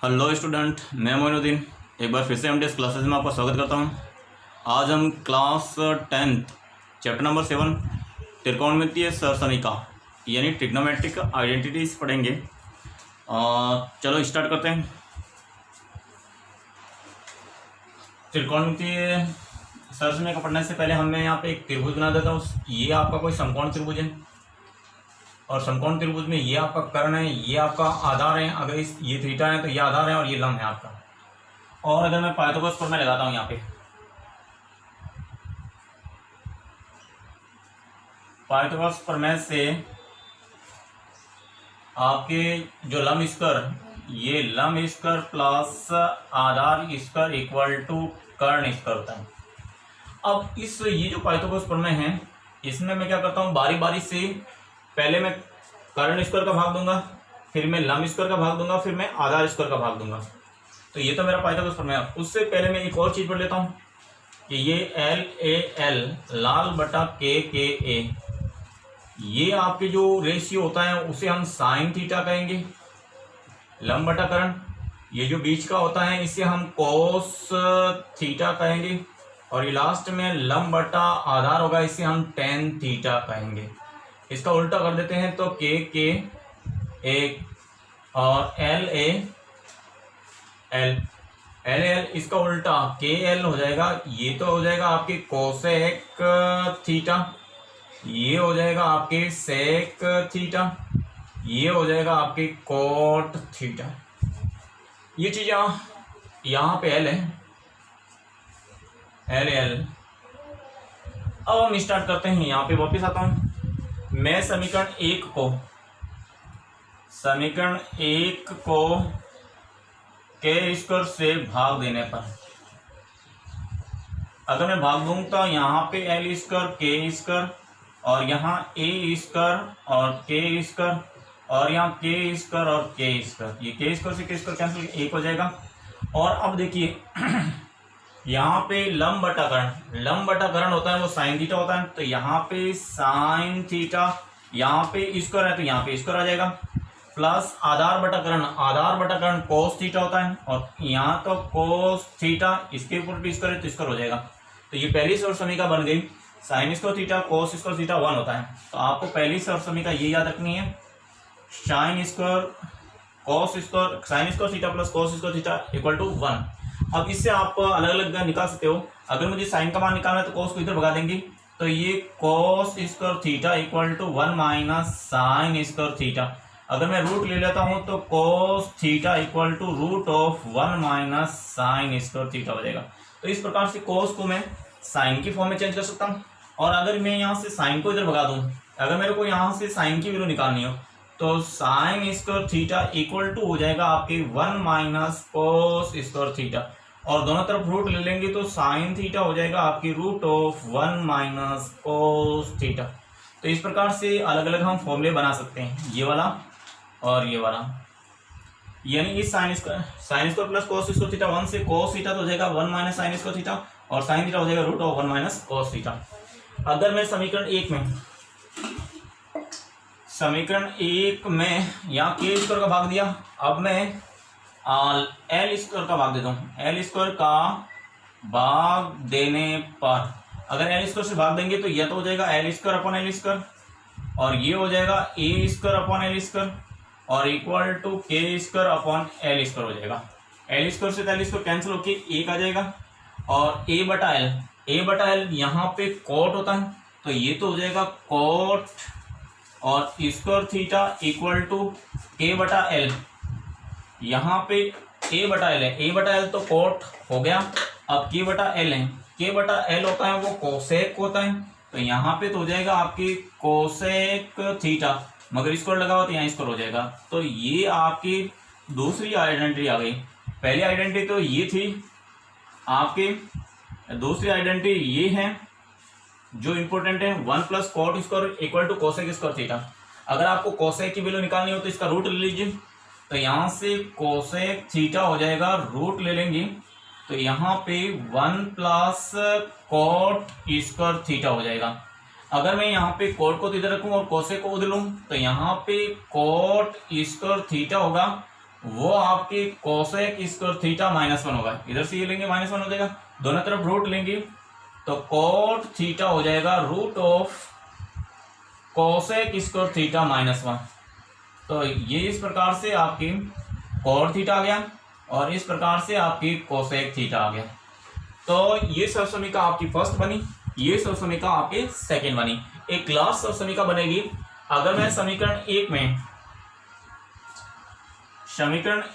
Hello student, मैं मोइनुद्दीन एक बार फिर से एमटीएस क्लासेस में आपका स्वागत करता हूं। आज हम क्लास 10th चैप्टर नंबर 7 त्रिकोणमितीय सरसमीका यानी ट्रिग्नोमेट्रिक आइडेंटिटीज पढ़ेंगे। चलो स्टार्ट करते हैं। त्रिकोणमितीय सरसमीका पढ़ने से पहले हमें यहाँ पे एक त्रिभुज बना देता हूँ। ये आपका कोई समकोण त्रिभुज है और समकोण त्रिभुज में ये आपका कर्ण है, ये आपका आधार है। अगर ये थीटा है तो ये आधार है और ये लंब है आपका। और अगर मैं पाइथागोरस प्रमेय लगाता हूँ यहाँ पे, पाइथागोरस प्रमेय से आपके जो लंब स्क्वायर, ये लंब स्क्वायर प्लस आधार स्क्वायर इक्वल टू कर्ण स्क्वायर होता है। अब ये जो पाइथागोरस प्रमेय है, इसमें मैं क्या करता हूँ, बारी बारी से पहले मैं कर्ण स्क्वायर का भाग दूंगा, फिर मैं लंब स्क्वायर का भाग दूंगा, फिर मैं आधार स्क्वायर का भाग दूंगा। तो ये तो मेरा पाइथागोरस प्रमेय है। उससे पहले मैं एक और चीज पढ़ लेता हूँ कि ये एल ए एल लाल बटा के ए, ये आपके जो रेशियो होता है उसे हम साइन थीटा कहेंगे, लंब बटा कर्ण। ये जो बीच का होता है इसे हम कोस थीटा कहेंगे, और ये लास्ट में लंब बटा आधार होगा, इसे हम टेन थीटा कहेंगे। इसका उल्टा कर देते हैं तो के ए और एल ए एल इसका उल्टा के एल हो जाएगा। ये तो हो जाएगा आपके कोसेक थीटा, ये हो जाएगा आपके सेक थीटा, ये हो जाएगा आपके कोट थीटा। ये चीज यहाँ पे एल है, एल। अब हम स्टार्ट करते हैं। यहाँ पे वापस आता हूं। मैं समीकरण एक को के स्क्वायर से भाग देने पर, अगर मैं भाग दूं तो यहाँ पे एल स्क्वायर के स्क्वायर और यहाँ ए स्क्वायर और के स्क्वायर और यहाँ के स्क्वायर और के स्क्वायर, ये के स्क्वायर से के स्क्वायर कैंसिल, एक हो जाएगा। और अब देखिए यहाँ पे लंब बटा कर्ण होता है वो साइन थीटा होता है। तो यहाँ पे साइन थीटा, यहाँ पे स्क्वायर है तो यहाँ पे स्क्वायर आ जाएगा, प्लस आधार बटा कर्ण कोस थीटा होता है, और यहाँ तो कोस थीटा, इसके ऊपर भी स्क्वायर है तो स्क्वायर हो जाएगा। तो ये पहली सरसमीका बन गई। Sign square theta cos square theta 1 होता है। तो आपको पहली सरसमीका ये याद रखनी है, sine square theta plus cos square theta equal to 1। अब इससे आप अलग अलग निकाल सकते हो। अगर मुझे साइन का मान निकालना है तो कोस को इधर भगा देंगे, तो ये cos square theta equal to 1 minus sine square theta. अगर मैं रूट ले लेता हूं तो cos theta equal to root of 1 minus sine square theta हो जाएगा। तो इस प्रकार से कोस को मैं साइन की फॉर्म में चेंज कर सकता हूं। और अगर मैं यहाँ से साइन को इधर भगा दूं, अगर मेरे को यहाँ से साइन की वैल्यू निकालनी हो, तो sine square theta equal to हो जाएगा आपके 1 माइनस कोस स्क्वायर थीटा, और दोनों तरफ रूट ले लेंगे तो साइन थीटा हो जाएगा आपकी root of 1 minus cos theta. तो इस प्रकार से अलग अलग हम फॉर्मूले बना सकते हैं, ये वाला और ये वाला। यानी इस sine square plus cos square theta 1 से कोस थीटा तो हो जाएगा 1 माइनस साइन स्क्वायर थीटा, और साइन थीटा हो जाएगा root of 1 minus cos theta. अगर मैं समीकरण एक में यहाँ के स्क्वायर का भाग दिया, अब मैं एल स्क्वायर का भाग देता हूँ। एल स्क्वायर का भाग देने पर, अगर एल स्क्वायर से भाग देंगे तो यह तो हो जाएगा L square upon L square, और ये हो जाएगा ए स्क्वायर अपॉन एल स्क्वायर, और इक्वल टू के स्क्वायर अपॉन एल स्क्वायर हो जाएगा। एल स्क्वायर से एल स्क्वायर कैंसिल होके एक आ जाएगा, और ए बटा एल यहाँ पे कोट होता है, तो ये तो हो जाएगा कोट और स्क्वायर थीटा इक्वल टू के बटा एल। यहाँ पे ए बटा एल है, ए बटा एल तो कोट हो गया। अब के बटा एल है, के बटा एल होता है वो कोसेक होता है, तो यहाँ पे तो हो जाएगा आपकी कोसेक थीटा, मगर स्क्वायर लगा हुआ तो यहाँ स्क्वायर हो जाएगा। तो ये आपकी दूसरी आइडेंटिटी आ गई। पहली आइडेंटिटी तो ये थी आपकी, दूसरी आइडेंटिटी ये है जो इंपॉर्टेंट है, 1 plus cot square equal to cosec square theta. अगर आपको कोसेक की वैल्यू निकालनी हो तो इसका रूट ले लीजिए, तो यहाँ से कोसेक थीटा हो जाएगा, रूट ले लेंगे तो यहाँ पे 1 प्लस कोट स्क्वायर थीटा हो जाएगा। अगर मैं यहाँ पे कोट को इधर रखूँ और कोसेक को उधर लूँ तो यहाँ पे कोट स्क्वायर थीटा होगा, वो आपकी कोसेक स्क्वायर थीटा -1 होगा। इधर से ये लेंगे -1 हो जाएगा, दोनों तरफ रूट लेंगे तो कोट थीटा हो जाएगा root of cosec square theta -1। तो ये इस प्रकार से आपकी कोट थीटा आ गया और इस प्रकार से आपकी कोसेक थीटा आ गया। तो ये सरसमीका आपकी फर्स्ट बनी, ये सरसमीका आपकी सेकंड बनी। एक लास्ट सरसमीका बनेगी अगर मैं समीकरण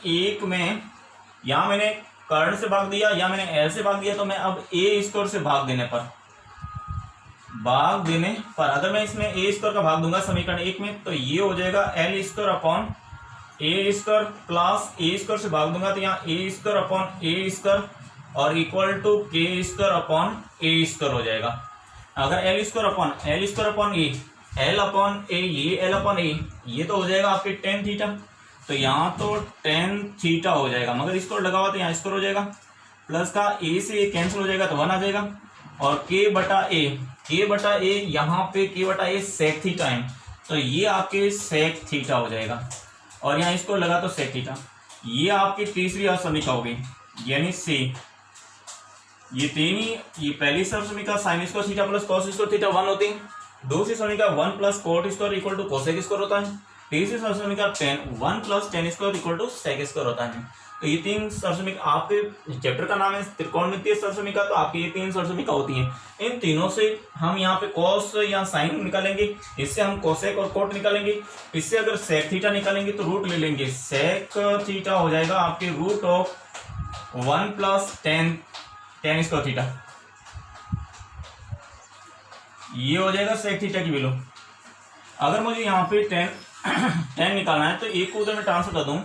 एक में या मैंने कर्ण से भाग दिया या मैंने एल से भाग दिया, तो मैं अब ए स्क्वायर से भाग देने पर अगर मैं इसमें ए स्क्वायर का भाग दूंगा समीकरण 1 में, तो ये हो जाएगा एल स्क्वायर अपॉन ए स्क्वायर प्लस ए स्क्वायर से भाग दूंगा तो यहाँ ए स्क्वायर अपॉन ए स्क्वायर और इक्वल टू के स्क्वायर अपॉन ए स्क्वायर हो जाएगा। अगर एल स्क्वायर अपॉन ए, एल अपॉन ए, ये एल अपॉन ए, ये तो हो जाएगा आपके टेन थीटा, तो यहाँ तो टेन थीटा हो जाएगा, मगर स्क्वायर लगा हुआ तो यहाँ स्क्वायर हो जाएगा, प्लस का ए से ए कैंसिल हो जाएगा तो 1 आ जाएगा, और के बटा ए यहाँ पे के बटा ए सेक थीटा है, तो ये आपके सेक थीटा हो जाएगा, और यहाँ स्क्वायर लगा तो सेक थीटा। ये आपकी तीसरी समीका हो गई, यानी सी। ये पहली समीका sine square theta plus cos square theta 1 होती है, दूसरी समीका 1 plus cot square equal to cosec square होता है, तीसरी समीका 1 plus tan square equal to sec square होता है। तो ये तीन सरसमीका, आपके चैप्टर का नाम है त्रिकोणमितीय सरसमीका, तो आपकी ये तीन सरसमीका होती हैं। इन तीनों से हम यहाँ पे कॉस या साइन निकालेंगे, इससे हम कोसेक और कोट निकालेंगे, इससे अगर सेक थीटा निकालेंगे तो रूट ले लेंगे, सेक थीटा हो जाएगा आपके root of 1 plus tan square theta, ये हो जाएगा सेक थीटा की वैल्यू। अगर मुझे यहाँ पे टेन निकालना है तो एक को उधर में ट्रांसफर कर दूं,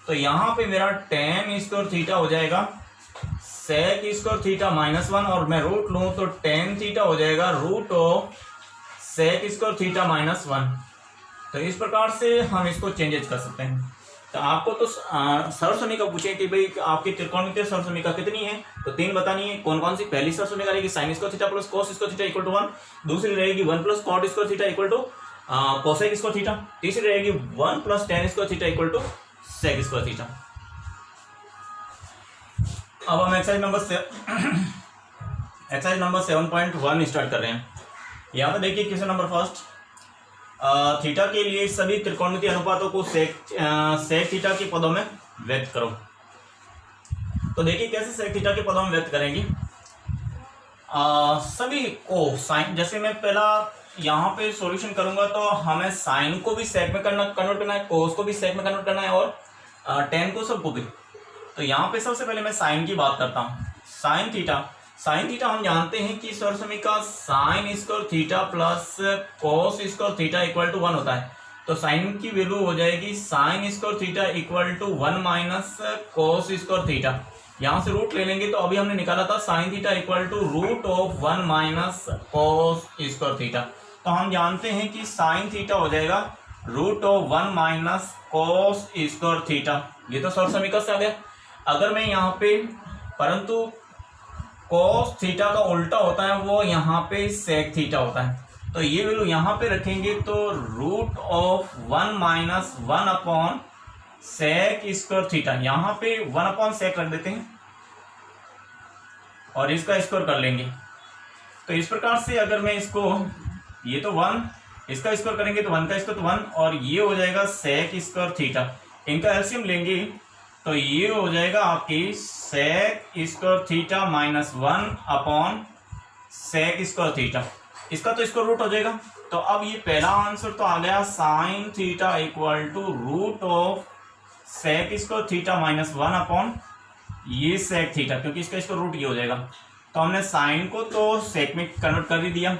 तो यहाँ पे मेरा टेन स्क्वायर थीटा हो जाएगा सेक स्क्वायर थीटा -1, और मैं रूट लूं तो टेन थीटा हो जाएगा root of sec square theta -1। तो इस प्रकार से हम इसको चेंजेस कर सकते हैं। तो आपको तो सरसमीका पूछे कि भाई आपकी त्रिकोणमितीय सरसमीका कितनी है, तो 3 बतानी है। कौन कौन सी? पहली सरसमीका रहेगी sine square theta plus cos square theta equal to 1, दूसरी रहेगी 1 plus cot square theta equal to cosec square theta, तीसरी रहेगी 1 plus tan square theta equal to sec square theta. अब हम एक्सरसाइज नंबर 7.1 स्टार्ट कर रहे हैं। यहाँ पे देखिए क्वेश्चन नंबर फर्स्ट, थीटा के लिए सभी त्रिकोणमितीय अनुपातों को सेक थीटा के पदों में व्यक्त करो। तो देखिए कैसे सेक थीटा के पदों में व्यक्त करेंगे। सभी को साइन, जैसे मैं पहला यहाँ पे सॉल्यूशन करूंगा तो हमें साइन को भी सेक में कन्वर्ट करना है, कोस को भी सेक में कन्वर्ट करना है, और टेन को सबको भी। तो यहाँ पे सबसे पहले मैं साइन की बात करता हूँ। साइन थीटा हम जानते हैं कि सरसमीका sine square theta plus cos square theta equal to 1 होता है। तो साइन की वैल्यू हो जाएगी sine square theta equal to 1 minus cos square theta. यहाँ से रूट ले लेंगे, तो अभी हमने निकाला था sine theta equal to root of 1 minus cos square theta. तो हम जानते हैं कि साइन थीटा हो जाएगा root of 1 minus cos square theta. ये तो सरसमीका से आ गया। अगर मैं यहाँ पे, परंतु कोस थीटा का उल्टा होता है, वो यहाँ पे सेक थीटा होता है, तो ये वैल्यू यहाँ पे रखेंगे तो root of 1 minus 1 upon sec square theta, यहाँ पे 1 अपॉन सेक रख देते हैं और इसका स्क्वायर कर लेंगे। तो इस प्रकार से अगर मैं इसको, ये तो 1, इसका स्क्वायर करेंगे तो 1 का स्क्वायर तो 1, और ये हो जाएगा सेक स्क्वायर थीटा। इनका एलसीएम लेंगे तो ये हो जाएगा आपकी sec square theta -1 upon sec square theta. इसका तो स्क्वायर रूट हो जाएगा। तो अब ये पहला आंसर तो आ गया sine theta equal to root of sec square theta -1 upon ये सेक थीटा, क्योंकि इसका स्क्वायर रूट ये हो जाएगा। तो हमने साइन को तो सेक में कन्वर्ट कर ही दिया।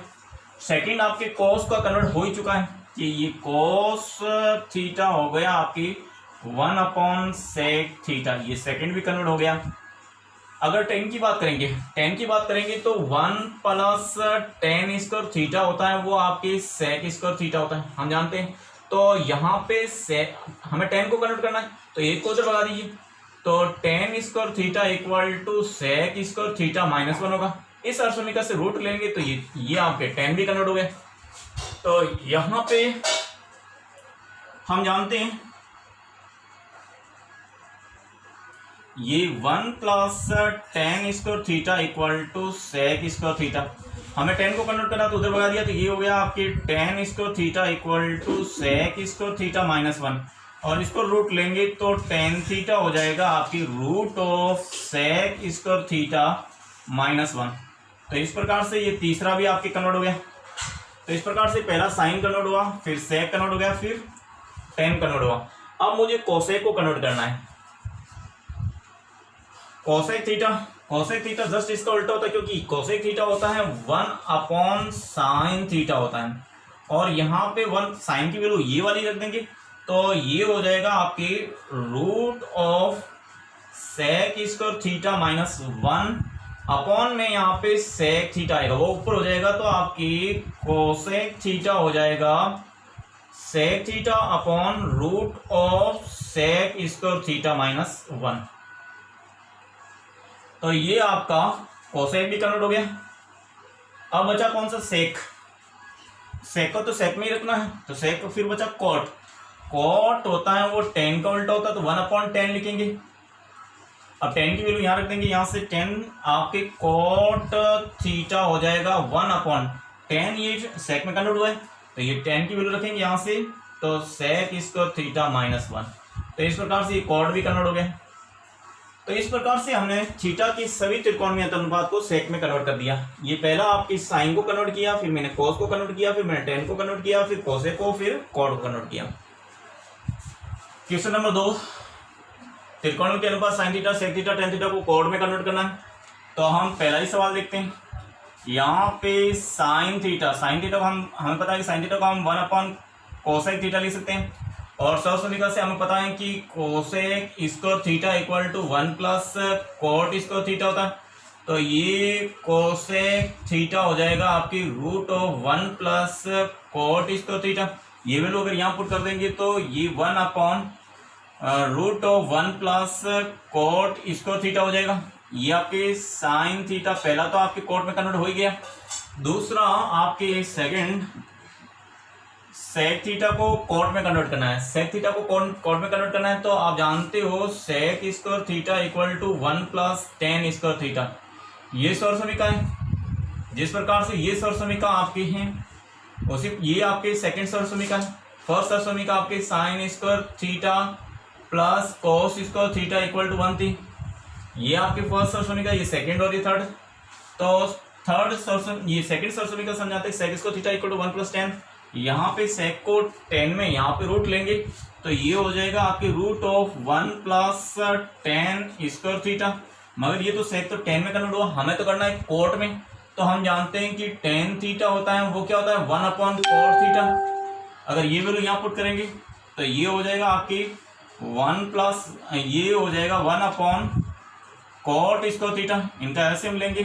सेकंड आपके कोस का कन्वर्ट हो ही चुका है कि ये कोस थीटा हो गया आपकी 1 अपॉन सेक थीटा, ये सेकंड भी कन्वर्ट हो गया। अगर टेन की बात करेंगे तो 1 प्लस टेन स्क्वायर थीटा होता है, वो आपकी सेक स्क्वायर थीटा होता है, हम जानते हैं। तो यहाँ पे हमें टेन को कन्वर्ट करना है, तो एक को उधर लगा दीजिए, तो tan square theta equal to sec square theta -1 होगा। इस सरसमीका से रूट लेंगे तो ये आपके टेन भी कन्वर्ट हो गए। तो यहाँ पे हम जानते हैं ये 1 plus tan square theta equal to sec square theta. हमें 10 को कन्वर्ट करना तो उधर भगा दिया, तो ये हो गया आपकी tan square theta equal to sec square theta -1, और इसको रूट लेंगे तो टेन थीटा हो जाएगा आपकी root of sec square theta -1। तो इस प्रकार से ये तीसरा भी आपके कन्वर्ट हो गया। तो इस प्रकार से पहला साइन कन्वर्ट हुआ, फिर सेक कन्वर्ट हो गया, फिर टेन कन्वर्ट हुआ। अब मुझे कोसेक को कन्वर्ट करना है। कोसेक थीटा जस्ट इसका उल्टा होता है, क्योंकि कोसेक थीटा होता है 1 साइन थीटा होता है, और यहाँ पे 1 साइन की वैल्यू ये वाली रख देंगे, तो ये हो जाएगा आपकी root of sec square theta -1 upon में यहाँ पे सेक थीटा आएगा, वो ऊपर हो जाएगा, तो आपकी कोसेक थीटा हो जाएगा sec theta upon root of sec square theta -1। तो ये आपका कोसेक भी कन्वर्ट हो गया। अब बचा कौन सा? सेक। सेक को तो सेक में ही रखना है, तो सेक फिर बचा कॉट। कॉट होता है वो 10 का उल्टा होता है, तो 1/10 लिखेंगे। अब 10 की वैल्यू यहाँ रख देंगे, यहाँ से 10 आपके कॉट थीटा हो जाएगा 1/10। ये सेक में कन्वर्ट हुआ है, तो ये 10 की वैल्यू रखेंगे यहाँ से, तो सेक स्क्वायर थीटा -1। तो इस प्रकार से ये कॉट भी कन्वर्ट हो गया। तो इस प्रकार से हमने थीटा की सभी त्रिकोणीय अनुपात को सेक में कन्वर्ट कर दिया। ये पहला आपकी साइन को कन्वर्ट किया, फिर मैंने कोस को कन्वर्ट किया, फिर मैंने टेन को कन्वर्ट किया, फिर कोसेक को, फिर कॉट को कन्वर्ट किया। क्वेश्चन नंबर 2, त्रिकोणों के अनुपात sine theta, sec theta, tan theta को कॉट में कन्वर्ट करना है। तो हम पहला ही सवाल देखते हैं। यहाँ पे साइन थीटा को हमें पता है कि साइन थीटा को हम 1 कोसेक थीटा लिख सकते हैं, और समीकरण से हमें पता है कि cosec square theta equal to 1 plus cot square theta होता है। तो ये कोसेक थीटा हो जाएगा आपकी root of 1 plus cot square theta. ये वैल्यू अगर यहाँ पुट कर देंगे तो ये 1 root of 1 plus cot square theta हो जाएगा। ये आपके साइन थीटा पहला तो आपके कॉट में कन्वर्ट हो ही गया। दूसरा आपके सेकंड सेक थीटा को कॉट में कन्वर्ट करना है। सेक थीटा को कॉट में कन्वर्ट करना है, तो आप जानते हो sec square theta equal to 1 plus tan square theta. ये सौर समीका है। जिस प्रकार से ये सौर समीका आपकी है, उसी ये आपके सेकंड सौर समीका है। फर्स्ट सौर समीका आपके sine square theta plus cos square theta equal to 1 थी। ये आपके फर्स्ट सौर समीका, ये सेकंड और ये थर्ड। तो थर्ड ये सेकंड सौर समीका समझाते हैं sec square theta equal to 1 plus tan. यहाँ पे सेक को 10 में यहाँ पे रूट लेंगे, तो ये हो जाएगा आपके root of 1 plus tan square theta. मगर ये तो सेक तो 10 में कन्वर्ट हुआ, हमें तो करना है कोट में। तो हम जानते हैं कि टेन थीटा होता है वो क्या होता है 1/कोट थीटा। अगर ये वैल्यू यहाँ पुट करेंगे तो ये हो जाएगा आपकी 1 प्लस ये हो जाएगा 1/कोट स्क्वायर थीटा। इनका एलसीएम लेंगे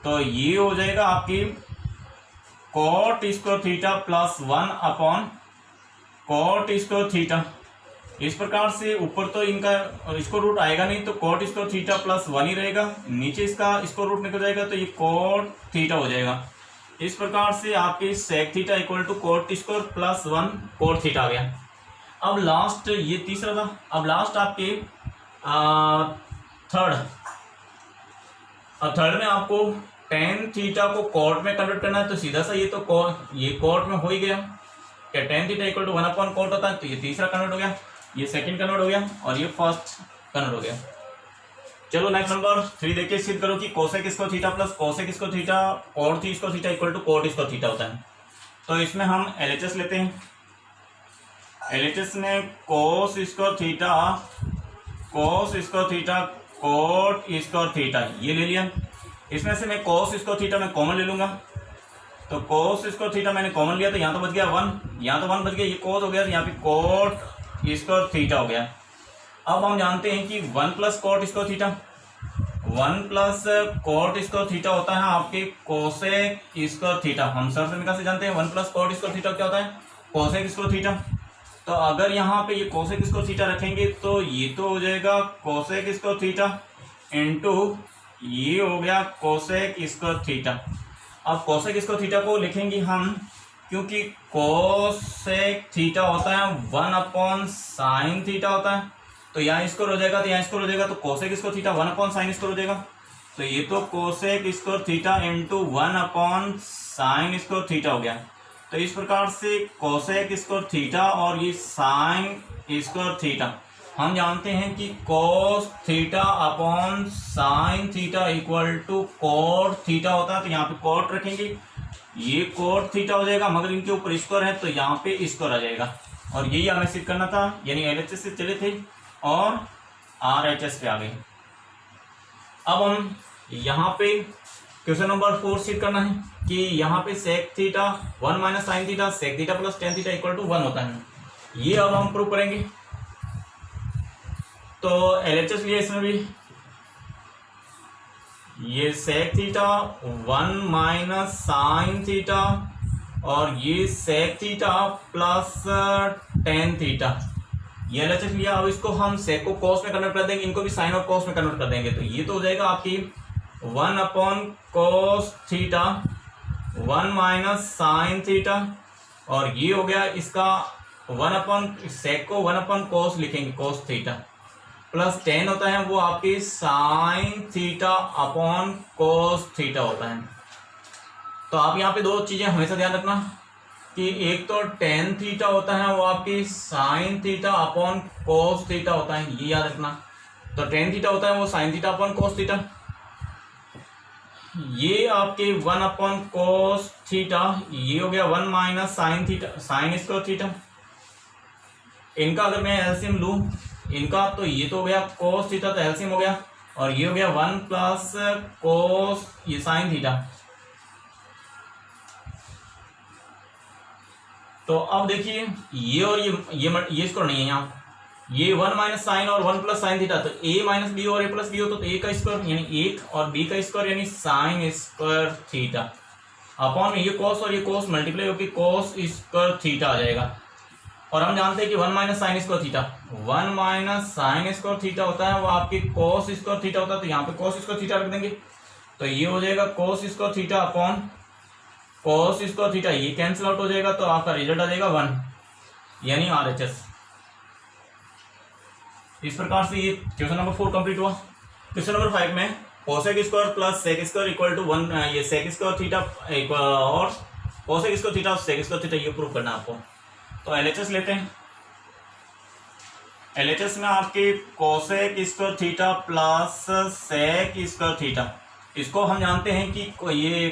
तो ये हो जाएगा आपकी कॉट स्क्वायर थीटा प्लस 1/कोट स्क्वायर थीटा। इस प्रकार से ऊपर तो इनका इसको रूट आएगा नहीं, तो कॉट स्क्वायर थीटा प्लस 1 ही रहेगा। नीचे इसको रूट निकल जाएगा, तो ये कॉट थीटा हो जाएगा। इस प्रकार से आपके sec theta equal to cot square plus 1 cot theta आ गया। अब लास्ट ये तीसरा था। अब लास्ट आपके थर्ड में आपको टेन थीटा को कॉट में कन्वर्ट करना है, तो सीधा सा ये कॉट में हो ही गया। क्या टेन थीटा इक्वल टू 1/कोट होता है, तो ये तीसरा कन्वर्ट हो गया, ये सेकंड कन्वर्ट हो गया, और ये फर्स्ट कन्वर्ट हो गया। चलो नेक्स्ट नंबर 3 देखिए, सिद्ध करो कि cosec square theta plus cosec square theta cot square theta equal to cot square theta होता है। तो इसमें हम LHS लेते हैं। LHS में cos square theta cot square theta ये ले लिया। इसमें से मैं कोस स्क्वायर थीटा में कॉमन ले लूंगा, तो कोस स्क्वायर थीटा मैंने कॉमन लिया, तो यहाँ तो बच गया 1, यहाँ तो 1 बच गया, ये कोस हो गया, तो यहाँ पे कोट स्क्वायर थीटा हो गया। अब हम जानते हैं कि 1 plus cot square theta 1 plus cot square theta होता है आपके कोसेक स्क्वायर थीटा। हम सर समीकरण से जानते हैं 1 प्लस कोट स्क्वायर थीटा क्या होता है कोसेक स्क्वायर थीटा। तो अगर यहाँ पे ये कोसेक स्क्वायर थीटा रखेंगे तो ये तो हो जाएगा कोसेक स्क्वायर थीटा इंटू ये हो गया कोसेक स्क्वायर थीटा। अब कोसेक स्क्वायर थीटा को लिखेंगे हम, क्योंकि कोसेक थीटा होता है 1/साइन थीटा होता है। तो यहाँ स्क्वायर हो जाएगा, तो यहाँ स्क्वायर हो जाएगा, तो cosec square theta 1/sin square हो जाएगा। तो ये तो cosec square theta into 1/sin square theta हो गया। तो इस प्रकार से कोसेक स्क्वायर थीटा और ये साइन स्क्वायर थीटा, हम जानते हैं कि cos theta upon sine theta equal to cot theta होता है। तो यहाँ पे कोट रखेंगे, ये कोट थीटा हो जाएगा, मगर इनके ऊपर स्क्वायर है तो यहाँ पे स्क्वायर आ जाएगा। और यही हमें सिद्ध करना था, यानी LHS से चले थे और RHS पे आ गए। अब हम यहाँ पे क्वेश्चन नंबर 4 सिद्ध करना है कि यहाँ पे sec theta 1 - sine theta sec theta plus tan theta equal to 1 होता है। ये अब हम प्रूव करेंगे। तो LHS लिया इसमें भी, ये सेक थीटा 1 - साइन थीटा और ये sec theta plus tan theta, ये LHS लिया। अब इसको हम सेक को कॉस में कन्वर्ट कर देंगे, इनको भी साइन और कॉस में कन्वर्ट कर देंगे। तो ये तो हो जाएगा आपकी 1/cos थीटा 1 - साइन थीटा, और ये हो गया इसका 1/सेक को 1/cos लिखेंगे, cos थीटा प्लस टेन होता है वो आपकी sign theta upon cos theta होता है। तो आप यहाँ पे दो चीजें हमेशा ध्यान रखना कि एक तो टेन थीटा होता है वो आपकी sign theta upon cos theta होता है, ये याद रखना। तो टेन थीटा होता है वो sign theta upon cos theta. ये आपके 1/cos थीटा, ये हो गया 1 - sine theta sine square theta. इनका अगर मैं एलसीएम लूं इनका, तो ये तो हो गया कोस थीटा, तो एलसीएम हो गया, और ये हो गया 1 प्लस कोस ये साइन थीटा। तो अब देखिए ये और ये स्क्वायर नहीं है यहाँ, ये 1 - साइन और 1 प्लस साइन थीटा, तो a - b और a प्लस b हो, तो a का स्क्वायर यानी 1 और b का स्क्वायर यानी साइन स्क्वायर थीटा अपॉन ये कोस और ये कोस मल्टीप्लाई होकर कोस स्क्वायर थीटा आ जाएगा। और हम जानते हैं कि 1 - sign square theta 1 - sign square theta होता है वो आपकी कोस स्क्वायर थीटा होता है। तो यहाँ पे कोस स्क्वायर थीटा रख देंगे, तो ये हो जाएगा कोस स्क्वायर थीटा अपॉन कोस स्क्वायर थीटा, ये कैंसिल आउट हो जाएगा, तो आपका रिजल्ट आ जाएगा 1 यानी RHS। इस प्रकार से ये क्वेश्चन नंबर 4 कंप्लीट हुआ। क्वेश्चन नंबर 5 में cosec square plus sec square equal to 1, ये सेक स्क्वायर थीटा और कोसेक स्क्वायर थीटा और सेक स्क्वायर थीटा, ये प्रूव करना है आपको। तो LHS लेते हैं। LHS में आपके cosec square theta plus sec square theta, इसको हम जानते हैं कि ये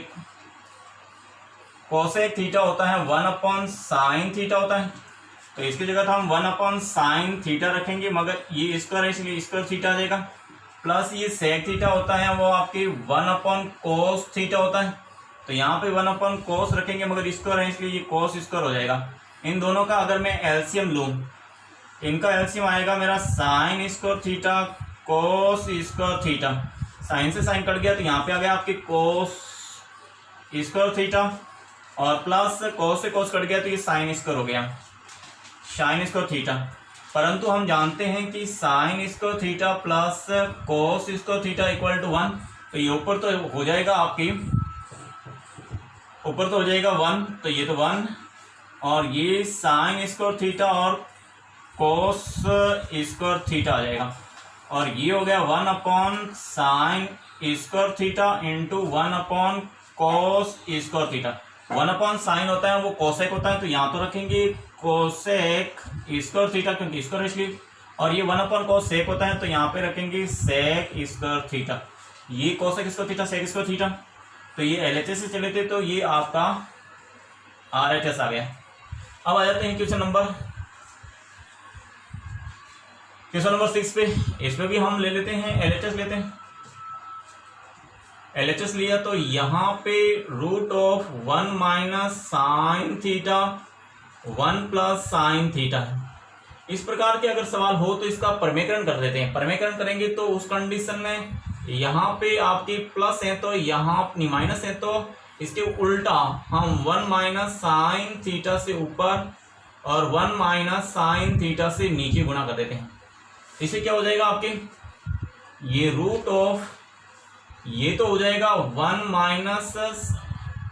कोसेक थीटा होता है 1/साइन थीटा होता है। तो इसकी जगह तो हम 1/साइन थीटा रखेंगे, मगर ये स्क्वायर है इसलिए स्क्वायर थीटा आ जाएगा। प्लस ये सेक थीटा होता है वो आपके 1/कोस थीटा होता है। तो यहाँ पे 1/कोस रखेंगे, मगर स्क्वायर है इसलिए ये कोस स्क्वायर हो जाएगा। इन दोनों का अगर मैं एलसीएम लूँ, इनका एलसीएम आएगा मेरा sine square theta cos square theta, sine से साइन कट गया तो यहाँ पे आ गया आपके कोस स्क्वायर थीटा, और प्लस कोस से कोस कट गया तो ये साइन स्क्वायर हो गया साइन स्क्वायर थीटा। परंतु हम जानते हैं कि sine square theta plus cos square theta equal to 1, तो ये ऊपर तो हो जाएगा आपकी, ऊपर तो हो जाएगा 1, तो ये तो 1, और ये साइन स्क्वायर थीटा और कोस स्क्वायर थीटा आ जाएगा, और ये हो गया 1/साइन स्क्वायर थीटा इंटू 1/कोस स्क्वायर थीटा। 1/साइन होता है वो कोसेक होता है, तो यहाँ तो रखेंगे कोसेक स्क्वायर थीटा क्योंकि स्क्वायर इसलिए, और ये 1/कोस सेक होता है तो यहाँ पे रखेंगे सेक स्क्वायर थीटा। ये cosec square theta sec square theta, तो ये LHS से चले थे, तो ये आपका RHS आ गया। अब आ जाते हैं क्वेश्चन नंबर 6 पे। इसमें भी हम ले लेते हैं LHS लेते हैं। LHS लिया तो यहाँ पे √1 - sine theta 1 plus sine theta है। इस प्रकार के अगर सवाल हो तो इसका परमेकरण कर देते हैं। परमेकरण करेंगे तो उस कंडीशन में यहाँ पे आपकी प्लस है तो यहाँ अपनी माइनस है, तो इसके उल्टा हम 1 - साइन थीटा से ऊपर और 1 - साइन थीटा से नीचे गुणा कर देते हैं। इससे क्या हो जाएगा आपके, ये ये तो हो जाएगा 1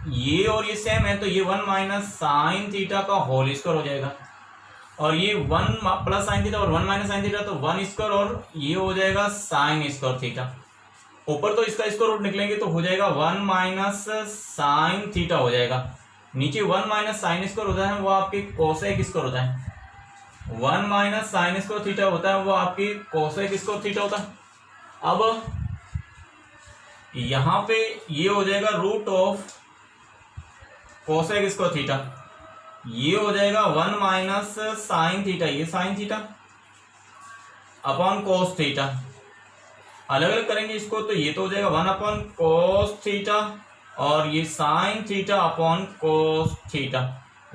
ये और ये सेम है तो ये 1 - साइन थीटा का होल स्क्वायर हो जाएगा। और ये 1 प्लस साइन थीटा और 1 माइनस साइन थीटा, तो 1 स्क्वायर और ये हो जाएगा साइन स्क्वायर थीटा। ऊपर तो इसका स्क्वायर रूट निकलेंगे तो हो जाएगा 1 माइनस साइन थीटा हो जाएगा। नीचे 1 माइनस साइन स्क्वायर होता है वो आपके कोसेक स्क्वायर होता है। 1 माइनस साइन स्क्वायर थीटा होता है वो आपकी कोसेक स्क्वायर थीटा होता है। अब यहां पे ये हो जाएगा root of cosec square theta, ये हो जाएगा 1 माइनस साइन थीटा, ये sine theta upon cos theta. अलग अलग करेंगे इसको तो ये तो हो जाएगा 1 अपॉन कोस थीटा और ये sine theta upon cos theta.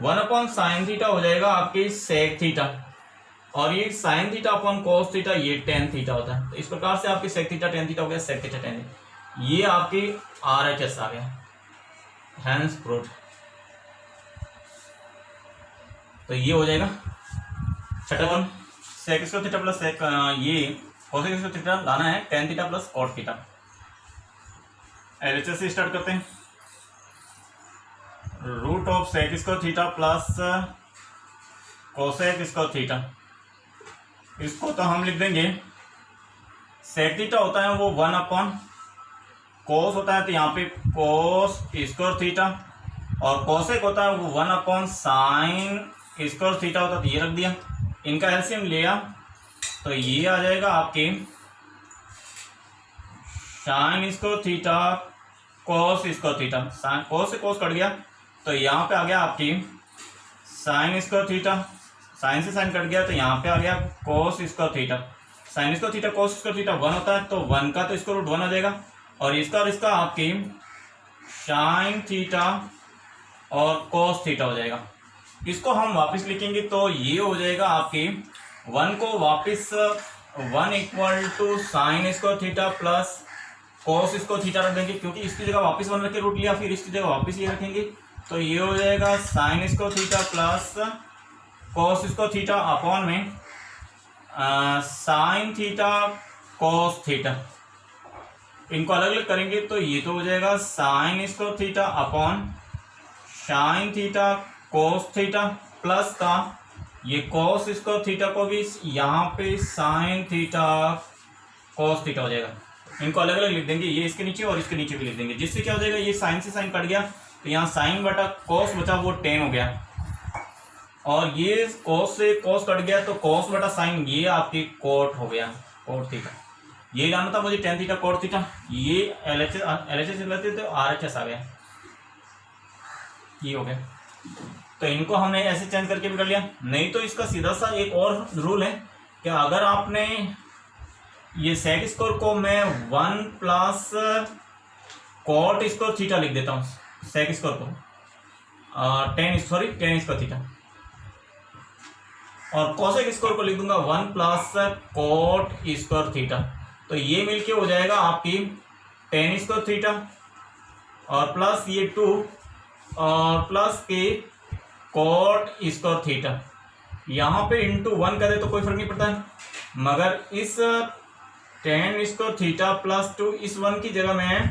1 upon sine theta हो जाएगा आपकी सेक थीटा और ये sine theta upon cos theta ये टेन थीटा होता है। तो इस प्रकार से आपकी सेक थीटा टेन थीटा हो गया, सेक थीटा टेन, ये आपकी RHS आ गया, हैंस प्रूव्ड। तो ये हो जाएगा छठा कौन, sec square theta plus sec, ये कोसेक स्क्वायर थीटा लाना है tan theta plus cot theta. LHS से स्टार्ट करते हैं। Root of sec square theta plus cosec square theta, इसको तो हम लिख देंगे सेक थीटा होता है वो 1 अपॉन कोस होता है तो यहाँ पे कोस स्क्वायर थीटा और कोसेक होता है वो 1 अपॉन साइन स्क्वायर थीटा होता है, तो ये रख दिया। इनका एलसीएम लिया तो ये आ जाएगा आपके sine square theta cos square theta, cos से कोस कट गया तो यहाँ पे आ गया आपकी साइन स्क्वायर थीटा, साइन से साइन कट गया तो यहाँ पे आ गया कोस square theta. Sign square theta cos square theta 1 होता है तो 1 का तो स्क्वायर रूट 1 आ जाएगा और इसका आपकी साइन थीटा और कोस थीटा हो जाएगा। इसको हम वापस लिखेंगे तो ये हो जाएगा आपके 1 को वापस 1 equal to sine square theta plus cos square theta रख देंगे, क्योंकि इसकी जगह वापस 1 रख के रूट लिया, फिर इसकी जगह वापस ये रखेंगे तो ये हो जाएगा sign square theta plus cos square theta upon में साइन थीटा कोस थीटा। इनको अलग अलग करेंगे तो ये तो हो जाएगा sign square theta upon sine theta cos theta plus का ये कोस स्क्वायर थीटा को भी यहाँ पे साइन थीटा कोस थीटा हो जाएगा। इनको अलग अलग लिख देंगे, ये इसके नीचे और इसके नीचे भी लिख देंगे, जिससे क्या हो जाएगा ये साइन से साइन कट गया तो यहाँ साइन बटा कोस बचा वो टेन हो गया और ये कोस से कोस कट गया तो कोस बटा साइन ये आपकी कोट हो गया, कोट थीटा। ये लाना था मुझे टेन थीटा कोट थीटा, ये LHS लेते तो RHS आ गया, ये हो गया। तो इनको हमने ऐसे चेंज करके भी कर लिया। नहीं तो इसका सीधा सा एक और रूल है कि अगर आपने ये सेक स्क्वायर को मैं 1 प्लस कॉट स्क्वायर थीटा लिख देता हूँ, सेक स्क्वायर को टेन स्क्वायर थीटा और कोसेक स्क्वायर को लिख दूंगा 1 प्लस कॉट स्क्वायर थीटा, तो ये मिलके हो जाएगा आपकी टेन स्क्वायर थीटा और प्लस ये 2 और प्लस के कॉट स्क्वायर थीटा। यहाँ पे इंटू 1 कर दे तो कोई फर्क नहीं पड़ता है, मगर इस टेन स्क्वायर थीटा प्लस 2 इस 1 की जगह मैं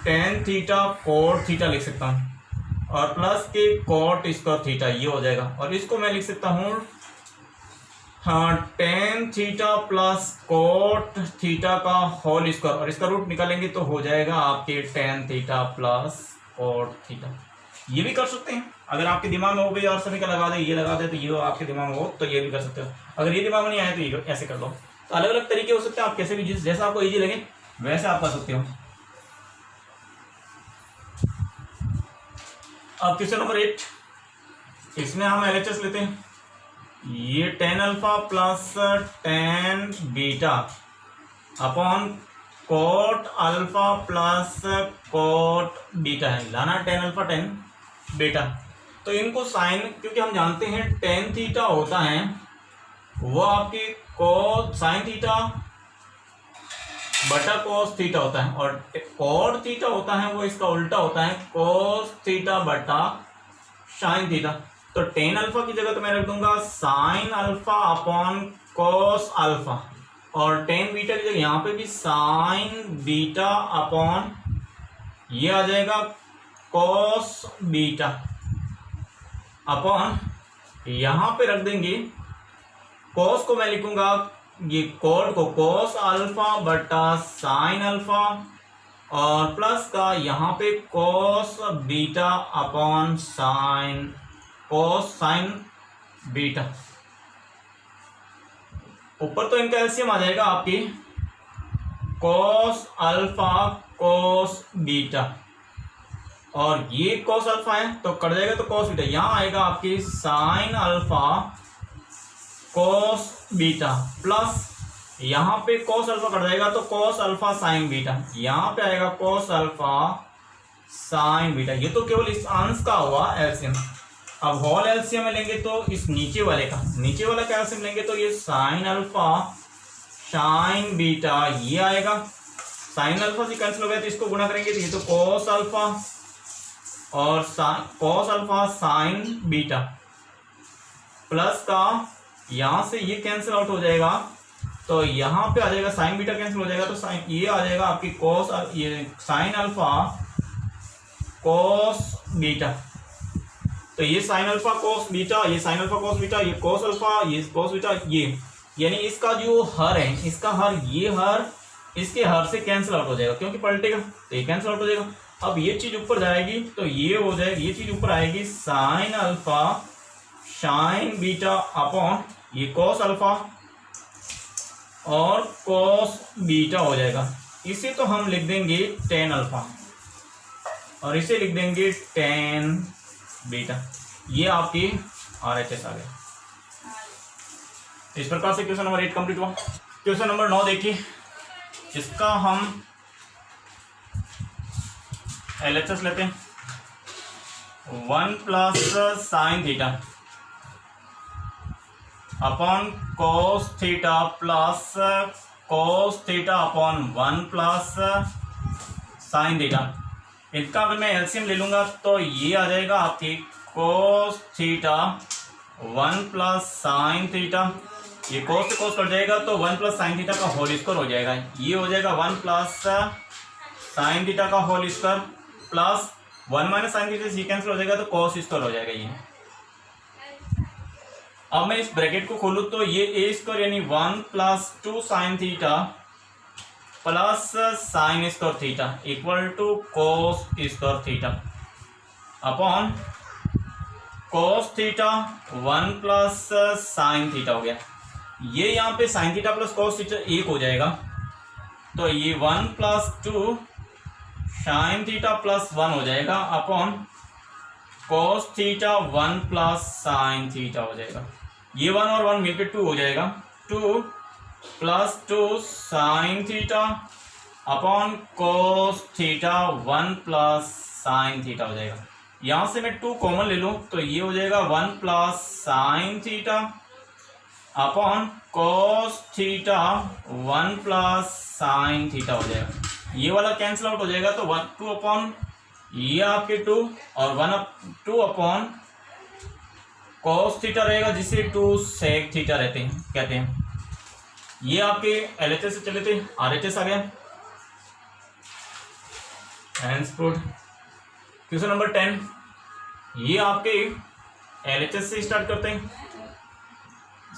टेन थीटा कॉट थीटा लिख सकता हूँ और प्लस के कॉट स्क्वायर थीटा, ये हो जाएगा। और इसको मैं लिख सकता हूँ हाँ tan theta plus cot theta का होल स्क्वायर और इसका रूट निकालेंगे तो हो जाएगा आपके tan theta plus cot theta. ये भी कर सकते हैं अगर आपके दिमाग में हो गई और सभी का लगा दे, ये लगा दे तो ये आपके दिमाग में हो तो ये भी कर सकते हो। अगर ये दिमाग में नहीं आए तो ये ऐसे कर लो। तो अलग अलग तरीके हो सकते हैं, आप कैसे भी जैसा आपको इजी लगे वैसे आप कर सकते हो। अब क्वेश्चन नंबर 8, इसमें हम LHS लेते हैं। ये tan alpha plus tan beta upon coat alpha plus coat beta है, लाना टेन अल्फा टेन बीटा। तो इनको साइन, क्योंकि हम जानते हैं टेन थीटा होता है वो आपकी कोस साइन थीटा बटा कोस थीटा होता है और कोट थीटा होता है वो इसका उल्टा होता है कोस थीटा बटा साइन थीटा। तो टेन अल्फा की जगह तो मैं रख दूंगा sine alpha upon cos alpha और टेन बीटा की जगह यहाँ पे भी साइन बीटा अपॉन ये आ जाएगा कोस बीटा अपॉन यहाँ पे रख देंगे कॉस को मैं लिखूंगा ये कॉट को कॉस अल्फा बटा साइन अल्फा और प्लस का यहाँ पे cos beta upon sine cos sine beta. ऊपर तो इनका एलसीएम आ जाएगा आपकी कॉस अल्फा कॉस बीटा और ये कॉस अल्फा है तो कट जाएगा तो कॉस बीटा। यहाँ आएगा आपकी sine alpha cos beta plus यहाँ पे कॉस अल्फा कट जाएगा तो कॉस अल्फा साइन बीटा। यहाँ पे आएगा कॉस अल्फा साइन बीटा। ये तो केवल इस अंश का हुआ एलसीएम। अब होल एलसीएम में लेंगे तो इस नीचे वाले का एलसीएम लेंगे तो ये साइन अल्फा साइन बीटा ये आएगा। साइन अल्फा से कैंसिल हो गया तो इसको गुणा करेंगे तो ये तो कॉस अल्फा और cos alpha sign beta plus का यहाँ से ये कैंसिल आउट हो जाएगा तो यहाँ पे आ जाएगा साइन बीटा कैंसिल हो जाएगा तो साइन ये आ जाएगा आपकी कॉस ये साइन अल्फा कॉस बीटा। तो ये साइन अल्फा कॉस बीटा ये साइन अल्फा कॉस बीटा ये कॉस अल्फा ये कॉस बीटा ये यानी इसका जो हर है इसका हर ये हर इसके हर से कैंसिल आउट हो जाएगा क्योंकि पलटेगा तो ये कैंसिल आउट हो जाएगा। अब ये चीज ऊपर जाएगी तो ये हो जाएगी ये चीज ऊपर आएगी sine alpha sign beta upon ये कॉस अल्फा और कॉस बीटा हो जाएगा। इसे तो हम लिख देंगे टेन अल्फा और इसे लिख देंगे टेन बीटा। ये आपकी RHS आ गया। इस प्रकार से क्वेश्चन नंबर 8 कंप्लीट हुआ। क्वेश्चन नंबर 9 देखिए, इसका हम LHS लेते हैं 1 plus sine theta upon cos theta plus cos theta upon 1 plus sine theta. इसका अगर मैं एलसीएम ले लूंगा तो ये आ जाएगा आपकी cos theta 1 plus sine theta. ये कोस से कोस कट जाएगा तो 1 प्लस साइन थीटा का होल स्क्वायर हो जाएगा। ये हो जाएगा 1 प्लस साइन थीटा का whole square plus 1 minus sine theta से कैंसिल हो जाएगा तो कॉस स्क्वायर हो जाएगा। ये अब मैं इस ब्रैकेट को खोलूं तो ये ए स्क्वायर यानी 1 plus 2 sine theta plus sine square theta equal to cos square theta upon cos theta 1 plus sine theta हो गया। ये यहाँ पे sine theta plus cos theta 1 हो जाएगा तो ये 1 प्लस 2 साइन थीटा प्लस 1 हो जाएगा upon cos theta 1 plus sine theta हो जाएगा। ये 1 और 1 मिलकर 2 हो जाएगा 2 plus 2 sine theta upon cos theta 1 plus sine theta हो जाएगा। यहाँ से मैं 2 कॉमन ले लूँ तो ये हो जाएगा 1 plus sine theta upon cos theta 1 plus sine theta हो जाएगा। ये वाला कैंसिल आउट हो जाएगा तो 2 अपॉन ये आपके 2 और 2 अपॉन कोस थीटा रहेगा जिसे 2 सेक थीटा कहते हैं। ये आपके LHS से चले थे RHS आ गया। Hence proved. क्वेश्चन नंबर 10, ये आपके LHS से स्टार्ट करते हैं।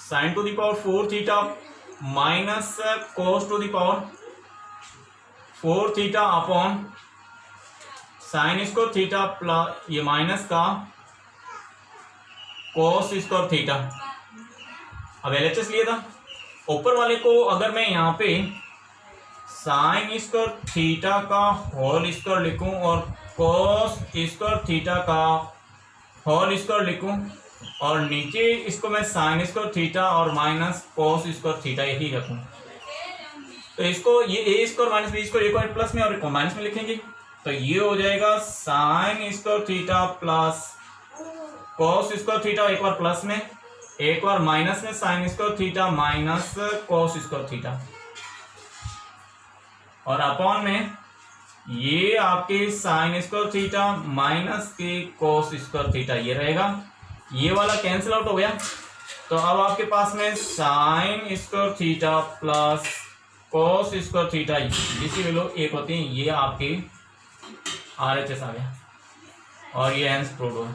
Sine to the power 4 theta minus cos to the power 4 theta upon sine square theta plus ये माइनस का कोस स्क्वायर थीटा। अब LHS लिया था। ऊपर वाले को अगर मैं यहाँ पे साइन स्क्वायर थीटा का होल स्क्वायर लिखूं और कोस स्क्वायर थीटा का होल स्क्वायर लिखूं और नीचे इसको मैं साइन स्क्वायर थीटा और माइनस कोस स्क्वायर थीटा ही रखूं तो इसको ये ए स्क्वायर माइनस बी स्क्वायर एक बार प्लस में और एक माइनस में लिखेंगे तो ये हो जाएगा sign square theta plus cos square theta एक बार प्लस में एक बार माइनस में sign square theta minus cos square theta और अपॉन में ये आपके साइन स्क्वायर थीटा माइनस के कोस स्क्वायर थीटा ये रहेगा। ये वाला कैंसिल आउट हो गया तो अब आपके पास में sign square theta plus cos square theta जिसकी वैल्यू 1 होती है। ये आपकी RHS आ गया और ये हैंस प्रूव्ड हुआ।